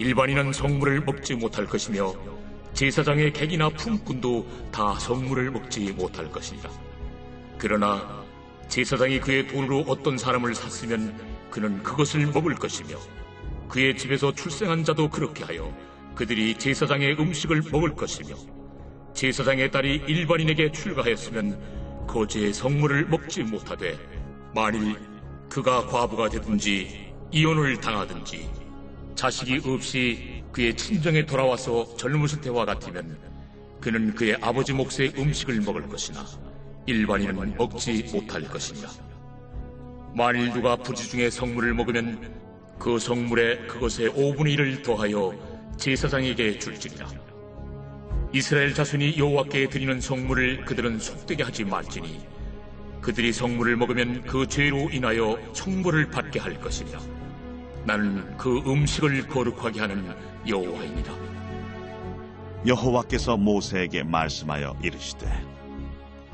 일반인은 성물을 먹지 못할 것이며 제사장의 객이나 품꾼도 다 성물을 먹지 못할 것이니라. 그러나 제사장이 그의 돈으로 어떤 사람을 샀으면 그는 그것을 먹을 것이며 그의 집에서 출생한 자도 그렇게 하여 그들이 제사장의 음식을 먹을 것이며 제사장의 딸이 일반인에게 출가하였으면 거제의 성물을 먹지 못하되 만일 그가 과부가 되든지 이혼을 당하든지 자식이 없이 그의 친정에 돌아와서 젊었을 때와 같으면 그는 그의 아버지 몫의 음식을 먹을 것이나 일반인은 먹지 못할 것이니라. 만일 누가 부지 중에 성물을 먹으면 그 성물에 그것의 5분의 1을 더하여 제사장에게 줄지니라. 이스라엘 자손이 여호와께 드리는 성물을 그들은 속되게 하지 말지니 그들이 성물을 먹으면 그 죄로 인하여 형벌을 받게 할 것이니라. 나는 그 음식을 거룩하게 하는 여호와이니라. 여호와께서 모세에게 말씀하여 이르시되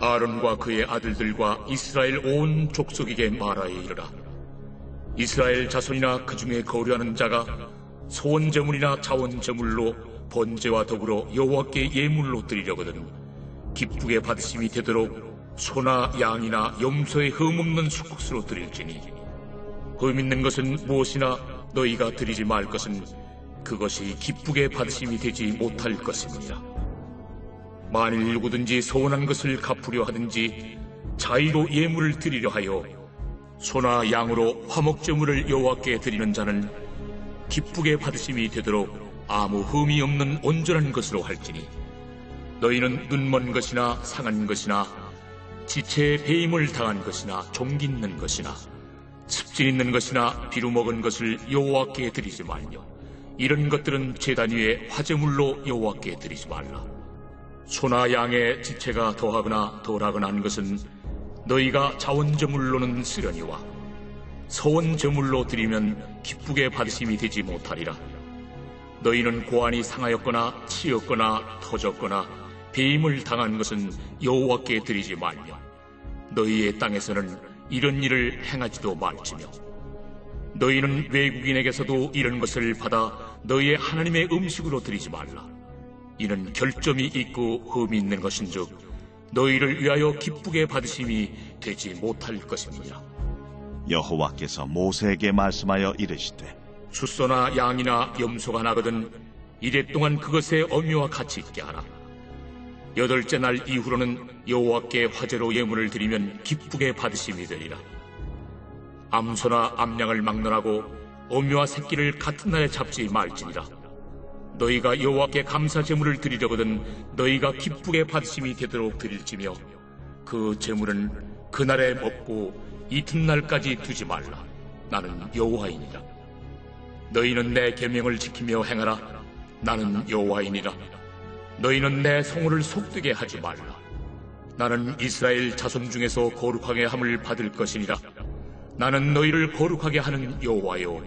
아론과 그의 아들들과 이스라엘 온 족속에게 말하여 이르라. 이스라엘 자손이나 그 중에 거류하는 자가 소원제물이나 자원제물로 번제와 더불어 여호와께 예물로 드리려거든 기쁘게 받으심이 되도록 소나 양이나 염소의 흠없는 수국수로 드릴지니 흠 있는 것은 무엇이나 너희가 드리지 말 것은 그것이 기쁘게 받으심이 되지 못할 것입니다. 만일 누구든지 소원한 것을 갚으려 하든지 자의로 예물을 드리려 하여 소나 양으로 화목제물을 여호와께 드리는 자는 기쁘게 받으심이 되도록 아무 흠이 없는 온전한 것으로 할지니 너희는 눈먼 것이나 상한 것이나 지체에 배임을 당한 것이나 종기 있는 것이나 습진 있는 것이나 비루 먹은 것을 여호와께 드리지 말며 이런 것들은 제단 위에 화제물로 여호와께 드리지 말라. 소나 양의 지체가 더하거나 덜하거나 한 것은 너희가 자원제물로는 쓰려니와 서원제물로 드리면 기쁘게 받으심이 되지 못하리라. 너희는 고안이 상하였거나 치였거나 터졌거나 배임을 당한 것은 여호와께 드리지 말며 너희의 땅에서는 이런 일을 행하지도 말지며 너희는 외국인에게서도 이런 것을 받아 너희의 하나님의 음식으로 드리지 말라. 이는 결점이 있고 흠이 있는 것인즉 너희를 위하여 기쁘게 받으심이 되지 못할 것입니다. 여호와께서 모세에게 말씀하여 이르시되 숫소나 양이나 염소가 나거든 이래 동안 그것의 어미와 같이 있게 하라. 8째 날 이후로는 여호와께 화제로 예물을 드리면 기쁘게 받으심이 되리라. 암소나 암양을 막론하고 어미와 새끼를 같은 날에 잡지 말지니라. 너희가 여호와께 감사 제물을 드리려거든 너희가 기쁘게 받으심이 되도록 드릴지며 그 제물은 그날에 먹고 이튿날까지 두지 말라. 나는 여호와이니라. 너희는 내 계명을 지키며 행하라. 나는 여호와이니라. 너희는 내 성호를 속되게 하지 말라. 나는 이스라엘 자손 중에서 거룩하게 함을 받을 것이니라. 나는 너희를 거룩하게 하는 여호와요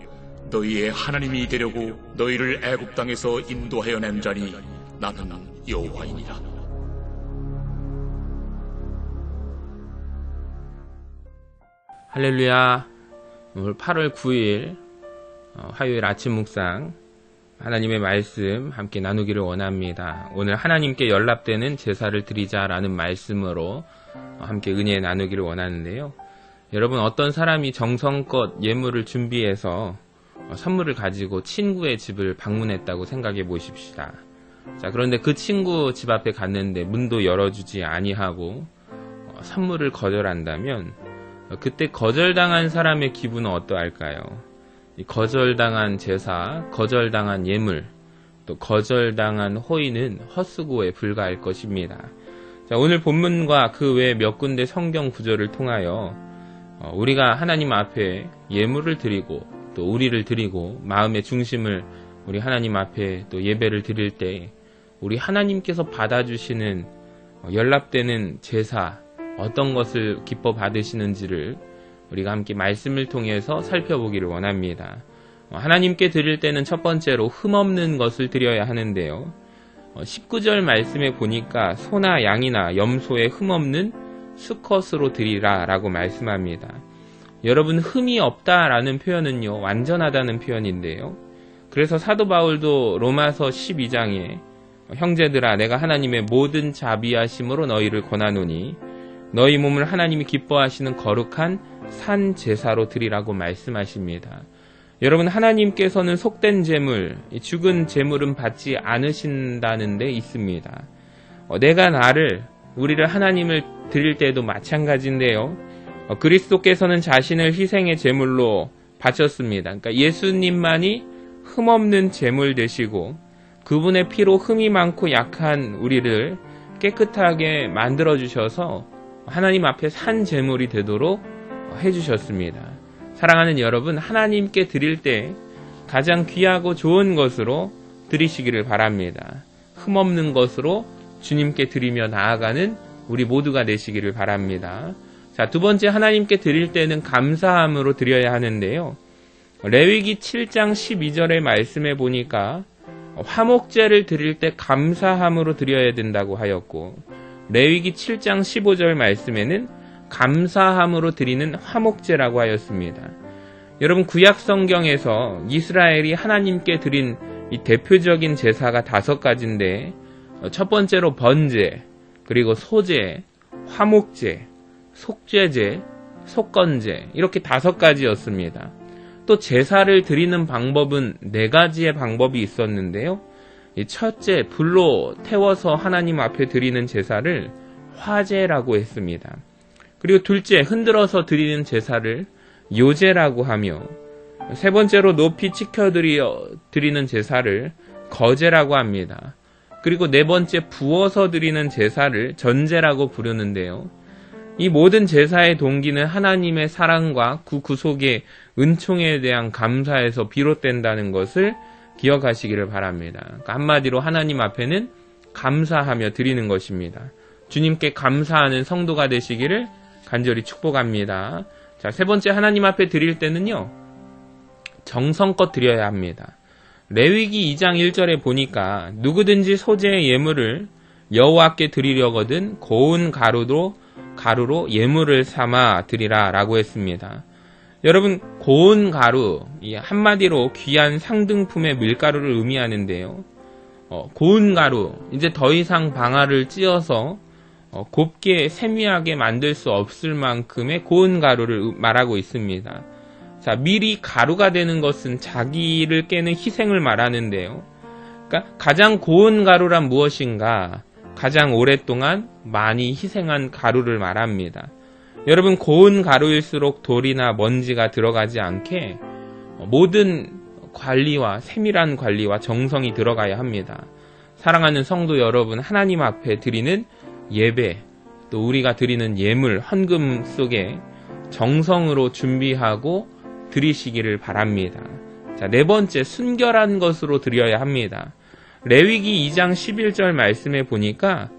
너희의 하나님이 되려고 너희를 애굽 땅에서 인도하여 낸 자니 나는 여호와이니라. 할렐루야. 오늘 8월 9일 화요일 아침 묵상 하나님의 말씀 함께 나누기를 원합니다. 오늘 하나님께 연락되는 제사를 드리자라는 말씀으로 함께 은혜 나누기를 원하는데요. 여러분, 어떤 사람이 정성껏 예물을 준비해서 선물을 가지고 친구의 집을 방문했다고 생각해 보십시다. 자, 그런데 그 친구 집 앞에 갔는데 문도 열어주지 아니하고 선물을 거절한다면 그때 거절당한 사람의 기분은 어떠할까요? 이 거절당한 제사, 거절당한 예물, 또 거절당한 호의는 헛수고에 불과할 것입니다. 자, 오늘 본문과 그 외 몇 군데 성경 구절을 통하여 우리가 하나님 앞에 예물을 드리고 또 우리를 드리고 마음의 중심을 우리 하나님 앞에 또 예배를 드릴 때 우리 하나님께서 받아주시는 연락되는 제사 어떤 것을 기뻐 받으시는지를 우리가 함께 말씀을 통해서 살펴보기를 원합니다. 하나님께 드릴 때는 첫 번째로 흠없는 것을 드려야 하는데요. 19절 말씀에 보니까 소나 양이나 염소의 흠없는 수컷으로 드리라 라고 말씀합니다. 여러분, 흠이 없다라는 표현은요, 완전하다는 표현인데요. 그래서 사도 바울도 로마서 12장에 형제들아 내가 하나님의 모든 자비하심으로 너희를 권하노니 너희 몸을 하나님이 기뻐하시는 거룩한 산 제사로 드리라고 말씀하십니다. 여러분, 하나님께서는 속된 제물, 죽은 제물은 받지 않으신다는 데 있습니다. 내가 우리를 하나님을 드릴 때도 마찬가지인데요. 그리스도께서는 자신을 희생의 제물로 바쳤습니다. 그러니까 예수님만이 흠없는 제물 되시고 그분의 피로 흠이 많고 약한 우리를 깨끗하게 만들어주셔서 하나님 앞에 산 제물이 되도록 해주셨습니다. 사랑하는 여러분, 하나님께 드릴 때 가장 귀하고 좋은 것으로 드리시기를 바랍니다. 흠없는 것으로 주님께 드리며 나아가는 우리 모두가 되시기를 바랍니다. 자, 두 번째, 하나님께 드릴 때는 감사함으로 드려야 하는데요. 레위기 7장 12절의 말씀에 보니까 화목제를 드릴 때 감사함으로 드려야 된다고 하였고, 레위기 7장 15절 말씀에는 감사함으로 드리는 화목제라고 하였습니다. 여러분, 구약 성경에서 이스라엘이 하나님께 드린 이 대표적인 제사가 5가지인데, 첫 번째로 번제, 그리고 소제, 화목제, 속죄제, 속건제, 이렇게 5가지였습니다. 또 제사를 드리는 방법은 4가지의 방법이 있었는데요. 첫째, 불로 태워서 하나님 앞에 드리는 제사를 화제라고 했습니다. 그리고 둘째, 흔들어서 드리는 제사를 요제라고 하며, 세 번째로 높이 치켜드리는 제사를 거제라고 합니다. 그리고 네 번째, 부어서 드리는 제사를 전제라고 부르는데요. 이 모든 제사의 동기는 하나님의 사랑과 구속의 은총에 대한 감사에서 비롯된다는 것을 기억하시기를 바랍니다. 그러니까 한마디로 하나님 앞에는 감사하며 드리는 것입니다. 주님께 감사하는 성도가 되시기를 간절히 축복합니다. 자, 세 번째, 하나님 앞에 드릴 때는요, 정성껏 드려야 합니다. 레위기 2장 1절에 보니까 누구든지 소재의 예물을 여호와께 드리려거든 고운 가루로 예물을 삼아 드리라 라고 했습니다. 여러분, 고운 가루, 이 한마디로 귀한 상등품의 밀가루를 의미하는데요. 고운 가루, 이제 더 이상 방아를 찧어서 곱게 세미하게 만들 수 없을 만큼의 고운 가루를 말하고 있습니다. 자, 밀이 가루가 되는 것은 자기를 깨는 희생을 말하는데요. 그러니까 가장 고운 가루란 무엇인가? 가장 오랫동안 많이 희생한 가루를 말합니다. 여러분, 고운 가루일수록 돌이나 먼지가 들어가지 않게 모든 관리와 세밀한 관리와 정성이 들어가야 합니다. 사랑하는 성도 여러분, 하나님 앞에 드리는 예배, 또 우리가 드리는 예물, 헌금 속에 정성으로 준비하고 드리시기를 바랍니다. 자, 네 번째, 순결한 것으로 드려야 합니다. 레위기 2장 11절 말씀에 보니까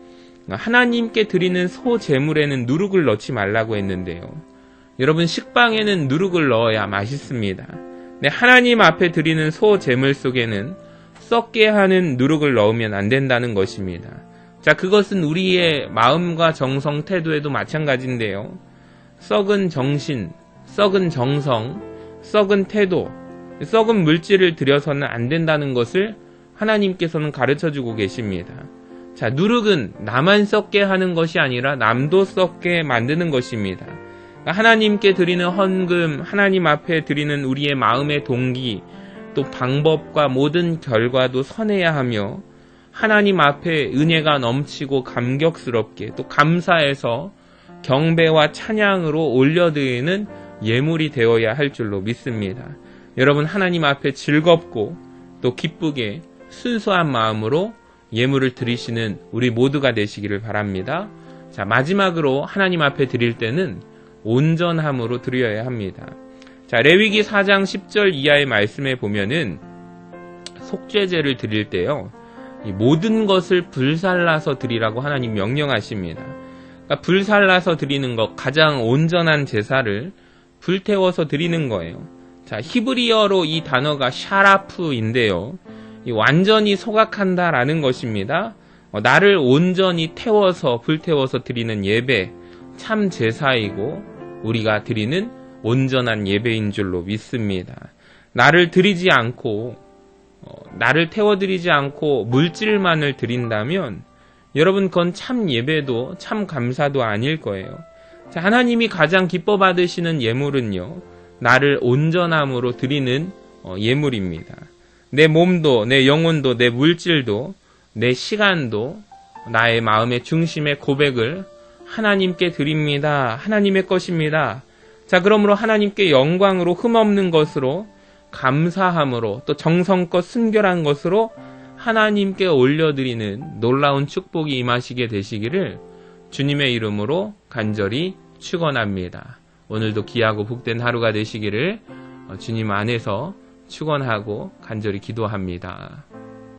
하나님께 드리는 소 제물에는 누룩을 넣지 말라고 했는데요. 여러분, 식빵에는 누룩을 넣어야 맛있습니다. 네, 하나님 앞에 드리는 소 제물 속에는 썩게 하는 누룩을 넣으면 안 된다는 것입니다. 자, 그것은 우리의 마음과 정성, 태도에도 마찬가지인데요. 썩은 정신, 썩은 정성, 썩은 태도, 썩은 물질을 들여서는 안 된다는 것을 하나님께서는 가르쳐주고 계십니다. 자, 누룩은 나만 썩게 하는 것이 아니라 남도 썩게 만드는 것입니다. 하나님께 드리는 헌금, 하나님 앞에 드리는 우리의 마음의 동기, 또 방법과 모든 결과도 선해야 하며, 하나님 앞에 은혜가 넘치고 감격스럽게 또 감사해서 경배와 찬양으로 올려드리는 예물이 되어야 할 줄로 믿습니다. 여러분, 하나님 앞에 즐겁고 또 기쁘게 순수한 마음으로 예물을 드리시는 우리 모두가 되시기를 바랍니다. 자, 마지막으로 하나님 앞에 드릴 때는 온전함으로 드려야 합니다. 자, 레위기 4장 10절 이하의 말씀에 보면은 속죄제를 드릴 때요, 이 모든 것을 불살라서 드리라고 하나님 명령하십니다. 그러니까 불살라서 드리는 것, 가장 온전한 제사를 불태워서 드리는 거예요. 자, 히브리어로 이 단어가 샤라프인데요. 완전히 소각한다라는 것입니다. 나를 온전히 태워서 불태워서 드리는 예배, 참 제사이고 우리가 드리는 온전한 예배인 줄로 믿습니다. 나를 드리지 않고 나를 태워드리지 않고 물질만을 드린다면 여러분 그건 참 예배도 참 감사도 아닐 거예요. 자, 하나님이 가장 기뻐 받으시는 예물은요, 나를 온전함으로 드리는 예물입니다. 내 몸도 내 영혼도 내 물질도 내 시간도 나의 마음의 중심의 고백을 하나님께 드립니다. 하나님의 것입니다. 자, 그러므로 하나님께 영광으로 흠없는 것으로 감사함으로 또 정성껏 순결한 것으로 하나님께 올려드리는 놀라운 축복이 임하시게 되시기를 주님의 이름으로 간절히 축원합니다. 오늘도 귀하고 복된 하루가 되시기를 주님 안에서 축원하고 간절히 기도합니다.